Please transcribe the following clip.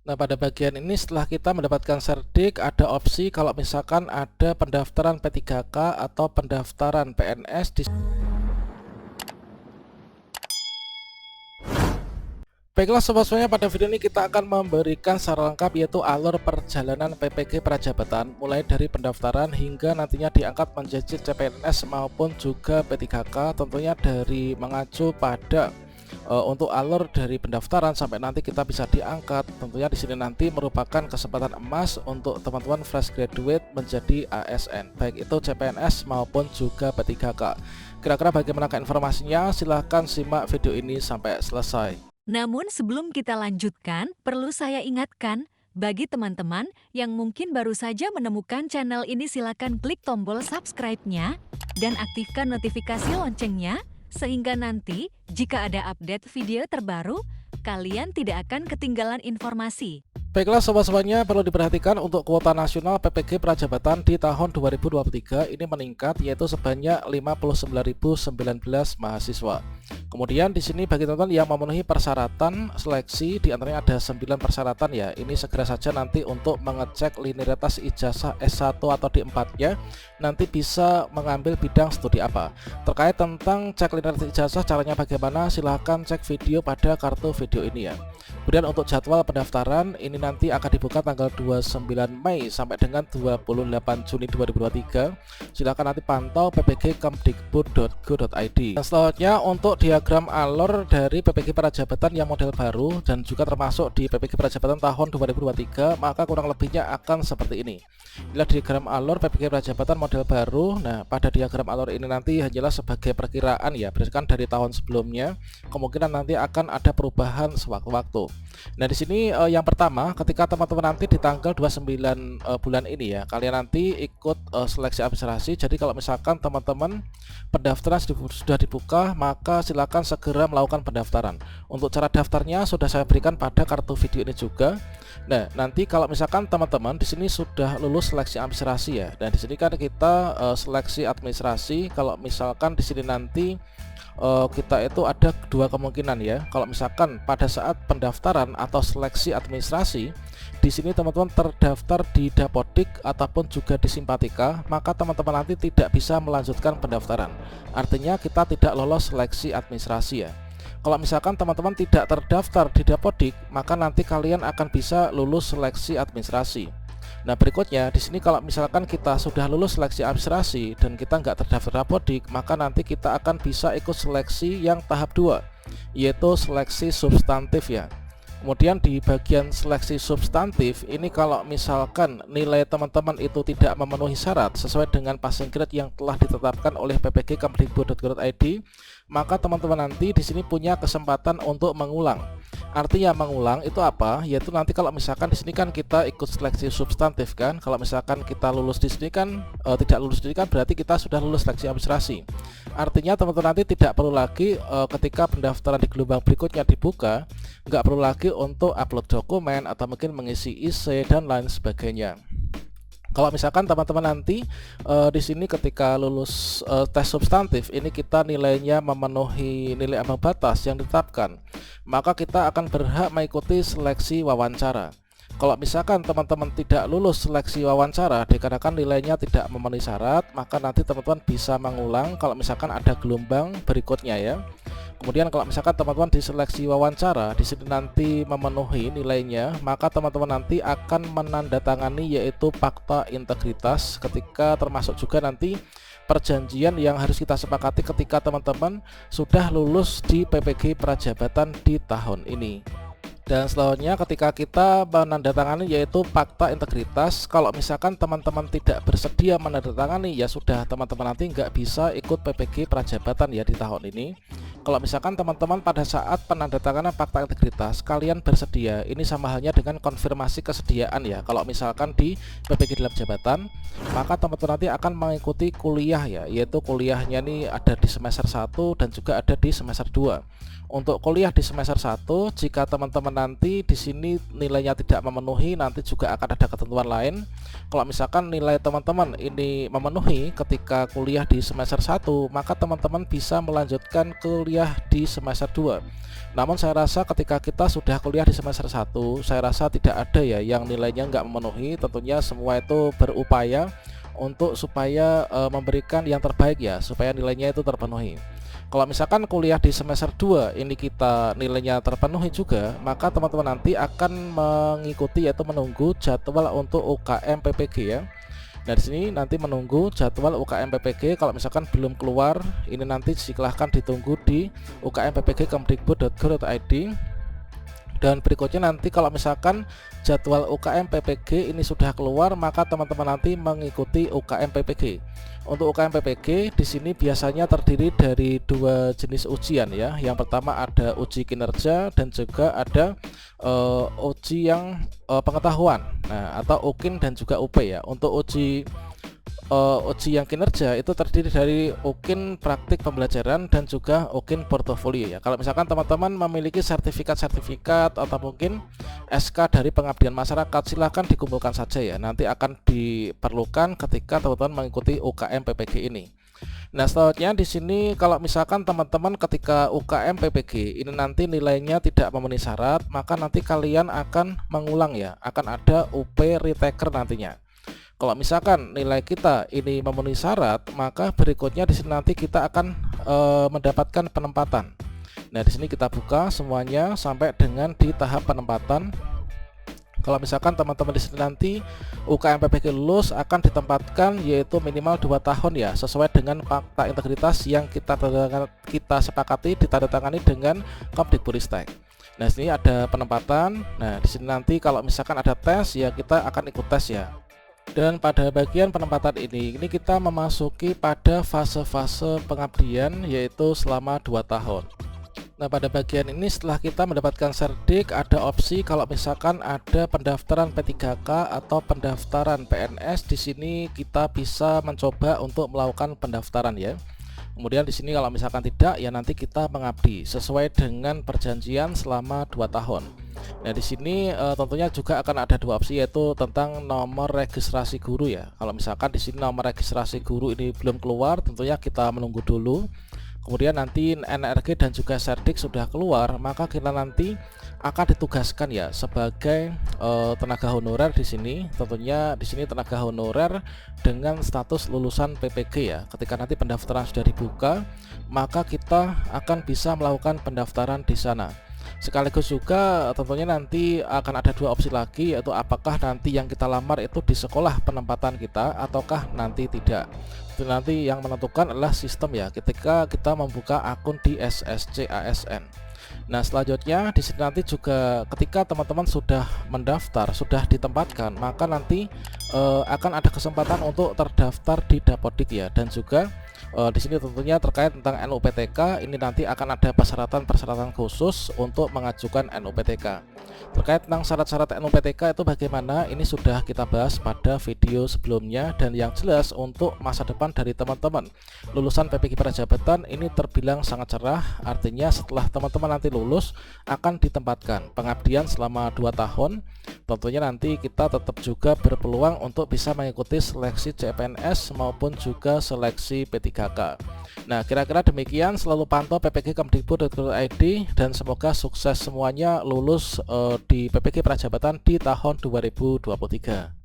Nah, pada bagian ini setelah kita mendapatkan cerdik, ada opsi kalau misalkan ada pendaftaran P3K atau pendaftaran PNS di. Baiklah sobat semuanya, pada video ini kita akan memberikan secara lengkap yaitu alur perjalanan PPG Prajabatan mulai dari pendaftaran hingga nantinya diangkat menjadi CPNS maupun juga P3K, tentunya dari mengacu pada untuk alur dari pendaftaran sampai nanti kita bisa diangkat. Tentunya di sini nanti merupakan kesempatan emas untuk teman-teman fresh graduate menjadi ASN, baik itu CPNS maupun juga P3K. Kira-kira bagaimana informasinya? Silahkan simak video ini sampai selesai. Namun sebelum kita lanjutkan, perlu saya ingatkan, bagi teman-teman yang mungkin baru saja menemukan channel ini silakan klik tombol subscribe-nya dan aktifkan notifikasi loncengnya, sehingga nanti jika ada update video terbaru, kalian tidak akan ketinggalan informasi. Baiklah sobat-sobatnya, perlu diperhatikan untuk kuota nasional PPG Prajabatan di tahun 2023 ini meningkat yaitu sebanyak 59.019 mahasiswa. Kemudian di sini bagi teman-teman yang memenuhi persyaratan seleksi, diantaranya ada 9 persyaratan ya. Ini segera saja nanti untuk mengecek linearitas ijazah S1 atau D4-nya, nanti bisa mengambil bidang studi apa. Terkait tentang cek linearitas ijazah caranya bagaimana, silahkan cek video pada kartu video ini ya. Kemudian untuk jadwal pendaftaran ini nanti akan dibuka tanggal 29 Mei sampai dengan 28 Juni 2023. Silahkan nanti pantau ppg.kemdikbud.go.id. Dan selanjutnya untuk diagram alur dari PPG Prajabatan yang model baru dan juga termasuk di PPG Prajabatan tahun 2023, maka kurang lebihnya akan seperti ini. Inilah diagram alur PPG Prajabatan model baru. Nah, pada diagram alur ini nanti hanyalah sebagai perkiraan ya, berdasarkan dari tahun sebelumnya. Kemungkinan nanti akan ada perubahan sewaktu-waktu. Nah, di sini yang pertama, ketika teman-teman nanti di tanggal 29 bulan ini ya, kalian nanti ikut seleksi administrasi. Jadi kalau misalkan teman-teman pendaftaran sudah dibuka, maka silakan segera melakukan pendaftaran. Untuk cara daftarnya sudah saya berikan pada kartu video ini juga. Nah, nanti kalau misalkan teman-teman di sini sudah lulus seleksi administrasi ya, dan di sini kan kita seleksi administrasi. Kalau misalkan di sini nanti kita itu ada dua kemungkinan ya. Kalau misalkan pada saat pendaftaran atau seleksi administrasi, di sini teman-teman terdaftar di Dapodik ataupun juga di Simpatika, maka teman-teman nanti tidak bisa melanjutkan pendaftaran. Artinya kita tidak lolos seleksi administrasi ya. Kalau misalkan teman-teman tidak terdaftar di Dapodik, maka nanti kalian akan bisa lulus seleksi administrasi. Nah, berikutnya di sini kalau misalkan kita sudah lulus seleksi administrasi dan kita nggak terdaftar Dapodik, maka nanti kita akan bisa ikut seleksi yang tahap 2, yaitu seleksi substantif ya. Kemudian di bagian seleksi substantif ini kalau misalkan nilai teman-teman itu tidak memenuhi syarat sesuai dengan passing grade yang telah ditetapkan oleh PPG Kemdikbud.go.id, maka teman-teman nanti di sini punya kesempatan untuk mengulang. Artinya mengulang itu apa? Yaitu nanti kalau misalkan di sini kan kita ikut seleksi substantif kan. Kalau misalkan kita lulus di sini kan tidak lulus di sini kan berarti kita sudah lulus seleksi administrasi. Artinya teman-teman nanti tidak perlu lagi ketika pendaftaran di gelombang berikutnya dibuka, nggak perlu lagi untuk upload dokumen atau mungkin mengisi IC dan lain sebagainya. Kalau misalkan teman-teman nanti di sini ketika lulus tes substantif ini kita nilainya memenuhi nilai ambang batas yang ditetapkan, maka kita akan berhak mengikuti seleksi wawancara. Kalau misalkan teman-teman tidak lulus seleksi wawancara dikarenakan nilainya tidak memenuhi syarat, maka nanti teman-teman bisa mengulang kalau misalkan ada gelombang berikutnya ya. Kemudian kalau misalkan teman-teman diseleksi wawancara di sini nanti memenuhi nilainya, maka teman-teman nanti akan menandatangani yaitu fakta integritas, ketika termasuk juga nanti perjanjian yang harus kita sepakati ketika teman-teman sudah lulus di PPG Prajabatan di tahun ini. Dan selanjutnya ketika kita menandatangani yaitu fakta integritas, kalau misalkan teman-teman tidak bersedia menandatangani ya sudah, teman-teman nanti nggak bisa ikut PPG Prajabatan ya di tahun ini. Kalau misalkan teman-teman pada saat penandatanganan fakta integritas kalian bersedia, ini sama halnya dengan konfirmasi kesediaan ya. Kalau misalkan di PPG dalam jabatan, maka teman-teman nanti akan mengikuti kuliah ya, yaitu kuliahnya ini ada di semester 1 dan juga ada di semester 2. Untuk kuliah di semester 1, jika teman-teman nanti di sini nilainya tidak memenuhi, nanti juga akan ada ketentuan lain. Kalau misalkan nilai teman-teman ini memenuhi ketika kuliah di semester 1, maka teman-teman bisa melanjutkan kuliah kuliah di semester 2. Namun saya rasa ketika kita sudah kuliah di semester 1, saya rasa tidak ada ya yang nilainya nggak memenuhi. Tentunya semua itu berupaya untuk supaya memberikan yang terbaik ya, supaya nilainya itu terpenuhi. Kalau misalkan kuliah di semester 2 ini kita nilainya terpenuhi juga, maka teman-teman nanti akan mengikuti yaitu menunggu jadwal untuk UKM PPG ya. Nah, di sini nanti menunggu jadwal UKM PPG. Kalau misalkan belum keluar, ini nanti silahkan ditunggu di ukmppg.kemdikbud.go.id. Dan berikutnya nanti kalau misalkan jadwal UKM PPG ini sudah keluar, maka teman-teman nanti mengikuti UKM PPG. Untuk UKM PPG di sini biasanya terdiri dari 2 jenis ujian ya. Yang pertama ada uji kinerja dan juga ada uji yang pengetahuan. Nah, atau UKIN dan juga UP ya. Untuk uji yang kinerja itu terdiri dari UKIN praktik pembelajaran dan juga UKIN portofolio ya. Kalau misalkan teman-teman memiliki sertifikat-sertifikat atau mungkin SK dari pengabdian masyarakat, silahkan dikumpulkan saja ya. Nanti akan diperlukan ketika teman-teman mengikuti UKM PPG ini. Nah, selanjutnya di sini kalau misalkan teman-teman ketika UKM PPG ini nanti nilainya tidak memenuhi syarat, maka nanti kalian akan mengulang ya. Akan ada UP retaker nantinya. Kalau misalkan nilai kita ini memenuhi syarat, maka berikutnya di sini nanti kita akan mendapatkan penempatan. Nah, di sini kita buka semuanya sampai dengan di tahap penempatan. Kalau misalkan teman-teman di sini nanti UKM PPG lulus, akan ditempatkan yaitu minimal 2 tahun ya, sesuai dengan fakta integritas yang kita sepakati ditandatangani dengan Kemdikbudristek. Nah, sini ada penempatan. Nah, di sini nanti kalau misalkan ada tes ya, kita akan ikut tes ya. Dan pada bagian penempatan ini kita memasuki pada fase-fase pengabdian yaitu selama 2 tahun. Nah, pada bagian ini setelah kita mendapatkan serdik, ada opsi kalau misalkan ada pendaftaran P3K atau pendaftaran PNS. Di sini kita bisa mencoba untuk melakukan pendaftaran ya. Kemudian di sini kalau misalkan tidak ya, nanti kita mengabdi sesuai dengan perjanjian selama 2 tahun. Nah, di sini tentunya juga akan ada 2 opsi yaitu tentang nomor registrasi guru ya. Kalau misalkan di sini nomor registrasi guru ini belum keluar, tentunya kita menunggu dulu. Kemudian nanti NRG dan juga serdik sudah keluar, maka kita nanti akan ditugaskan ya sebagai tenaga honorer di sini. Tentunya di sini tenaga honorer dengan status lulusan PPG ya. Ketika nanti pendaftaran sudah dibuka, maka kita akan bisa melakukan pendaftaran di sana. Sekaligus juga tentunya nanti akan ada 2 opsi lagi, yaitu apakah nanti yang kita lamar itu di sekolah penempatan kita ataukah nanti tidak. Itu nanti yang menentukan adalah sistem ya, ketika kita membuka akun di SSC ASN. Nah, selanjutnya di sini nanti juga ketika teman-teman sudah mendaftar, sudah ditempatkan, maka nanti akan ada kesempatan untuk terdaftar di Dapodik ya. Dan juga di sini tentunya terkait tentang NUPTK, ini nanti akan ada persyaratan-persyaratan khusus untuk mengajukan NUPTK. Terkait tentang syarat-syarat NUPTK itu bagaimana, ini sudah kita bahas pada video sebelumnya. Dan yang jelas untuk masa depan dari teman-teman lulusan PPG Prajabatan ini terbilang sangat cerah. Artinya setelah teman-teman nanti lulus akan ditempatkan pengabdian selama 2 tahun. Tentunya nanti kita tetap juga berpeluang untuk bisa mengikuti seleksi CPNS maupun juga seleksi P3K. Nah, kira-kira demikian. Selalu pantau PPG Kemdikbud.go.id dan semoga sukses semuanya lulus di PPG Prajabatan di tahun 2023.